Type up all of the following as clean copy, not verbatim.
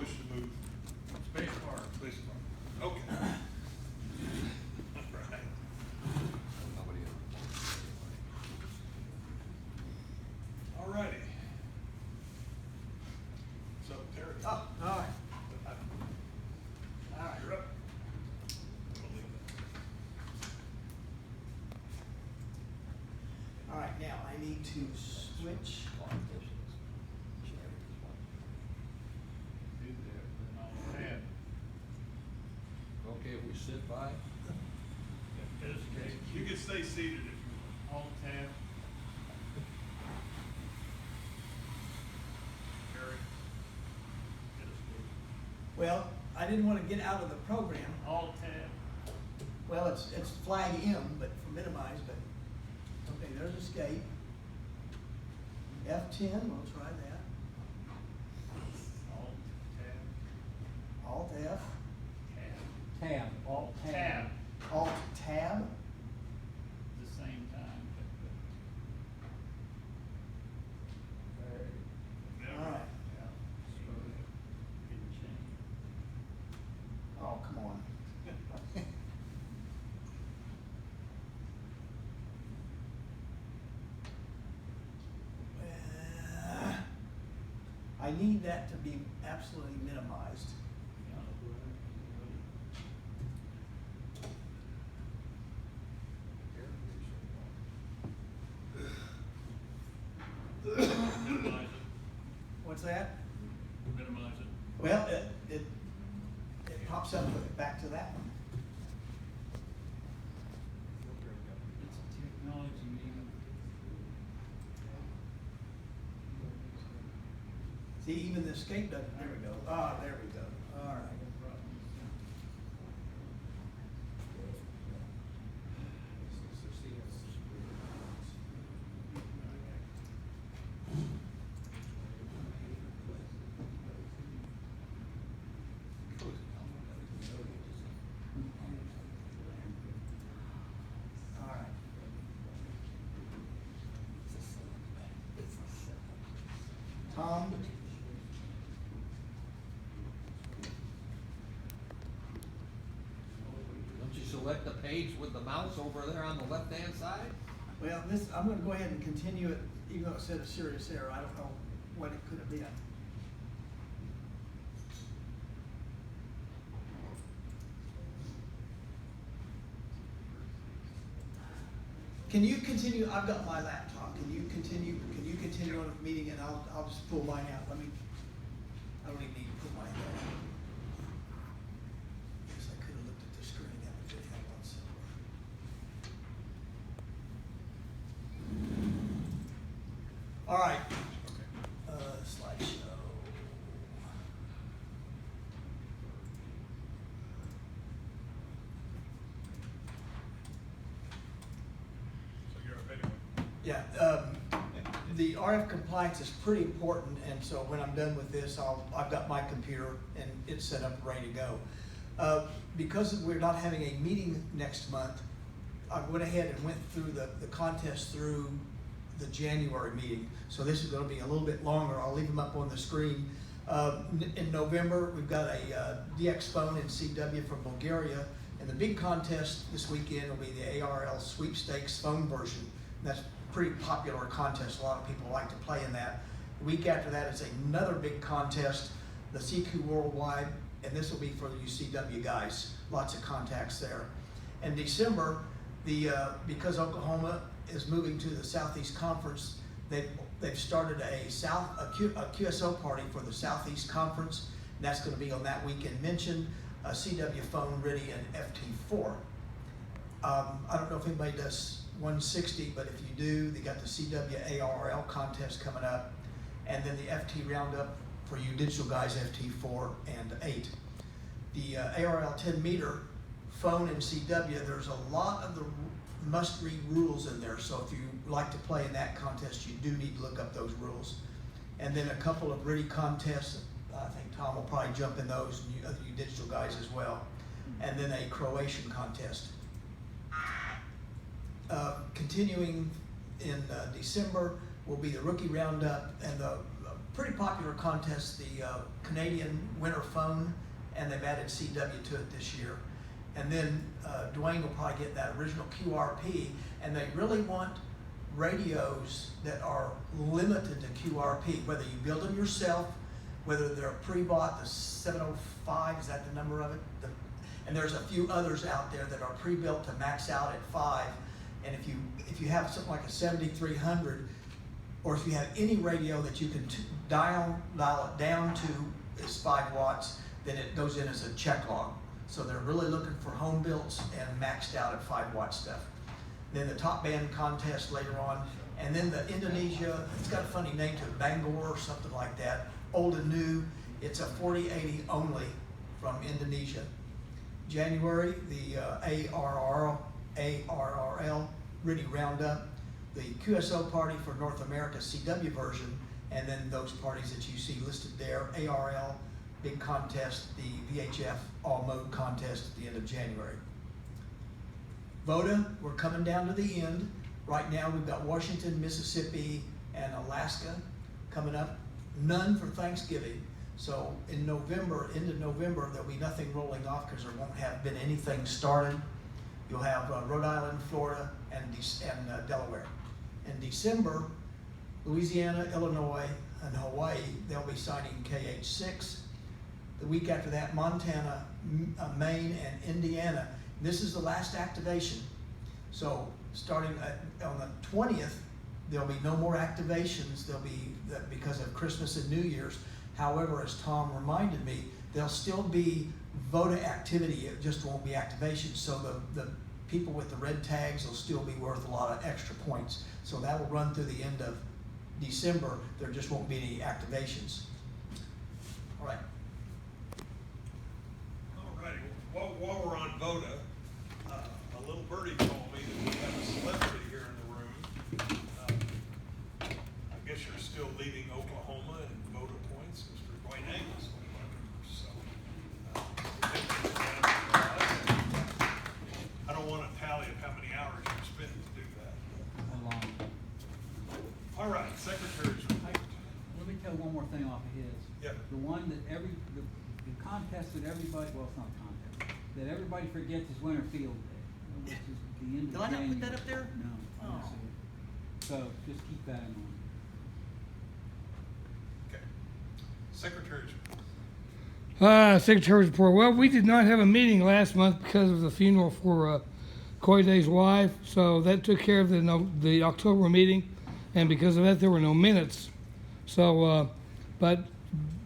wish to move? Space bar. Space bar. Okay. All right. Nobody else. All righty. So, Terry. Oh, all right. All right, you're up. I'm gonna leave All right, now I need to switch. Do that, then I'll tab. Okay, if we sit by, Escape. that. You can stay seated if you Alt tab. Terry. Escape. Well, I didn't want to get out of the program. Alt tab. Well, it's flag M, but for minimize, but, okay, there's escape. F10, we'll try that. Alt tab. Alt F, Tab. Tab, alt tab. Tab. Alt Tab. At the same time. never. All right. Yeah. Didn't change. Oh, come on. I need that to be absolutely minimized. Minimize it. What's that? Minimize it. Well, it pops up back to that one. It's a technology meeting. See, even the escape doesn't, there we go. Ah, there we go. All right. All right. Tom? don't you select the page with the mouse over there on the left-hand side? Well, this, I'm gonna go ahead and continue it, even though it said a serious error. I don't know what it could have been. Can you continue? I've got my laptop. Can you continue on the meeting, and I'll just pull mine out. I don't even need to pull mine out. Guess I could have looked at the screen. That would have had one somewhere. All right. Slideshow. So you're up anyway. Yeah, the RF compliance is pretty important, and so when I'm done with this, I've got my computer and it's set up, ready to go. Because we're not having a meeting next month, I went ahead and went through the contest through the January meeting. So this is gonna be a little bit longer. I'll leave them up on the screen. In November, we've got a DX phone in CW from Bulgaria, and the big contest this weekend will be the ARL sweepstakes phone version. And that's a pretty popular contest. A lot of people like to play in that. The week after that is another big contest, the CQ Worldwide, and this will be for the UCW guys. Lots of contacts there. In December, because Oklahoma is moving to the Southeast Conference, they've started a QSO party for the Southeast Conference. And that's going to be on that weekend mentioned. A CW phone ready in FT4. I don't know if anybody does 160, but if you do, they got the CW ARL contest coming up, and then the FT roundup for you digital guys, FT4 and 8. The ARL 10 meter phone in CW, there's a lot of the must-read rules in there, so if you like to play in that contest, you do need to look up those rules. And then a couple of RTTY contests. I think Tom will probably jump in those, and you digital guys as well. And then a Croatian contest. Continuing in December will be the rookie roundup, and the pretty popular contest, the Canadian Winter Phone, and they've added CW to it this year. And then Dwayne will probably get that original QRP, and they really want radios that are limited to QRP, whether you build them yourself, whether they're pre-bought, the 705, is that the number of it? And there's a few others out there that are pre-built to max out at 5. And if you have something like a 7300, or if you have any radio that you can dial it down to is 5 watts, then it goes in as a check log. So they're really looking for home builds and maxed out at 5 watt stuff. Then the top band contest later on, and then the Indonesia, it's got a funny name to it, Bangor or something like that, old and new. It's a 4080 only from Indonesia. January, the ARRL really Roundup, the QSO party for North America CW version, and then those parties that you see listed there, ARL, big contest, the VHF all mode contest at the end of January. VODA, we're coming down to the end. Right now we've got Washington, Mississippi, and Alaska coming up. None for Thanksgiving. So in November, end of November, there'll be nothing rolling off because there won't have been anything started. You'll have Rhode Island, Florida, and Delaware. In December, Louisiana, Illinois, and Hawaii, they'll be signing KH6. The week after that, Montana, Maine, and Indiana. This is the last activation. So starting on the 20th, there'll be no more activations. There'll be, because of Christmas and New Year's. However, as Tom reminded me, there'll still be VODA activity, it just won't be activation. So the people with the red tags will still be worth a lot of extra points. So that will run through the end of December. There just won't be any activations. All right. All righty. While we're on VODA, a little birdie told me that we have a celebrity here in the room. I guess you're still leading Oklahoma in VODA points, Mr. Dwayne Angus. So, I don't want to tally of how many hours you spent to do that. All right, Secretary's report. Let me tell one more thing off of his. Yep. The one that the contest that everybody, well, it's not a contest, that everybody forgets is Winter Field Day, which is the end of Did I not put that January. up there? No, I don't Oh. see it. So just keep that in mind. Okay. Secretary's report. Secretary's report. Well, we did not have a meeting last month because of the funeral for Koide's wife, so that took care of the October meeting, and because of that, there were no minutes. So, but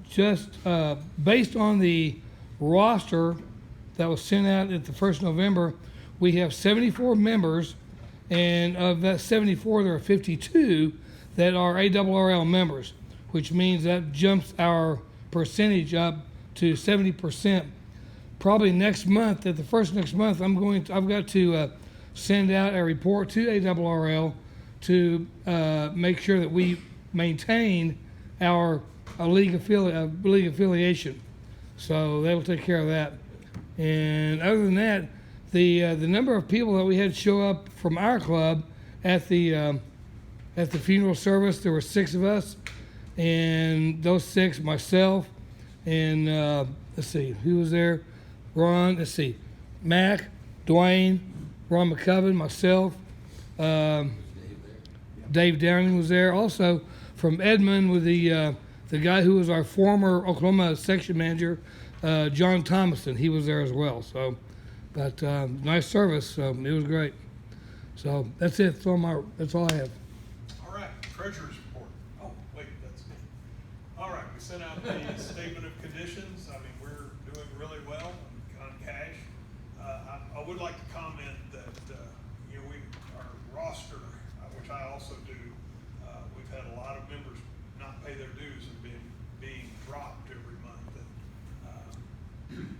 just based on the roster that was sent out at the 1st November, we have 74 members, and of that 74, there are 52 that are ARRL members, which means that jumps our percentage up to 70%. Probably next month, at the first next month, I've got to send out a report to ARRL to make sure that we maintain our league affiliation. So that'll take care of that. And other than that, the number of people that we had show up from our club at the funeral service, there were 6 of us, and those 6, myself, and let's see, who was there? Ron, let's see, Mac, Dwayne, Ron McCubbin, myself, Dave Downing was there. Also from Edmond with the guy who was our former Oklahoma section manager, John Thomason. He was there as well. So, but nice service. So it was great. So that's it. That's all I have. All right, Treasurer's report. Oh, wait, that's me. All right, we sent out the statement of conditions. I mean, we're doing really well on cash. I would like to comment that, our roster, which I also do, we've had a lot of members not pay their dues and being dropped every month. And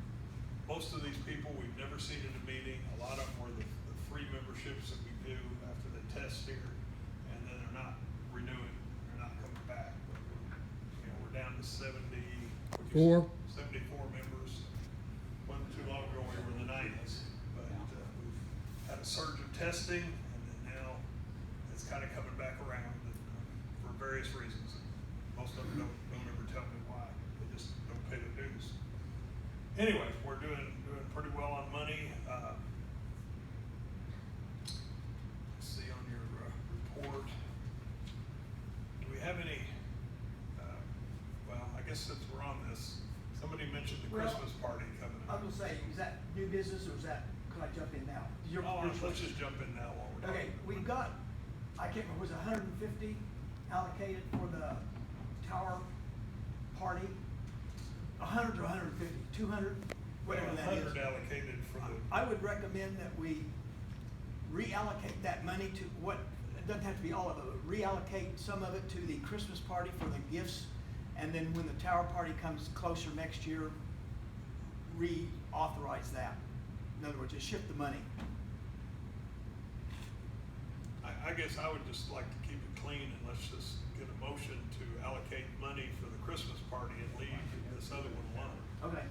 most of these people we've never seen in a meeting. A lot of them were the free memberships that we do after they test here, and then they're not renewing, they're not coming back. But we're down to 74 members. Wasn't too long ago we were in the 90s, but we've had a surge of testing, and then now it's kind of coming back around for various reasons. Most of them don't Anyway, we're doing pretty well on money. Let's see on your report. Do we have any, well, I guess since we're on this, somebody mentioned the Well, Christmas party coming I up. was gonna say, is that new business or is that, could I jump in now? Let's just jump in now while we're talking. Okay, we've got, I can't remember, was it 150 allocated for the tower party? 100 or 150, 200, whatever that is. 100 allocated for the. I would recommend that we reallocate that money to what, it doesn't have to be all of it, but reallocate some of it to the Christmas party for the gifts. And then when the tower party comes closer next year, reauthorize that. In other words, just shift the money. I guess I would just like to keep it clean and let's just get a motion to allocate money for the Christmas party and leave this other one alone. Okay.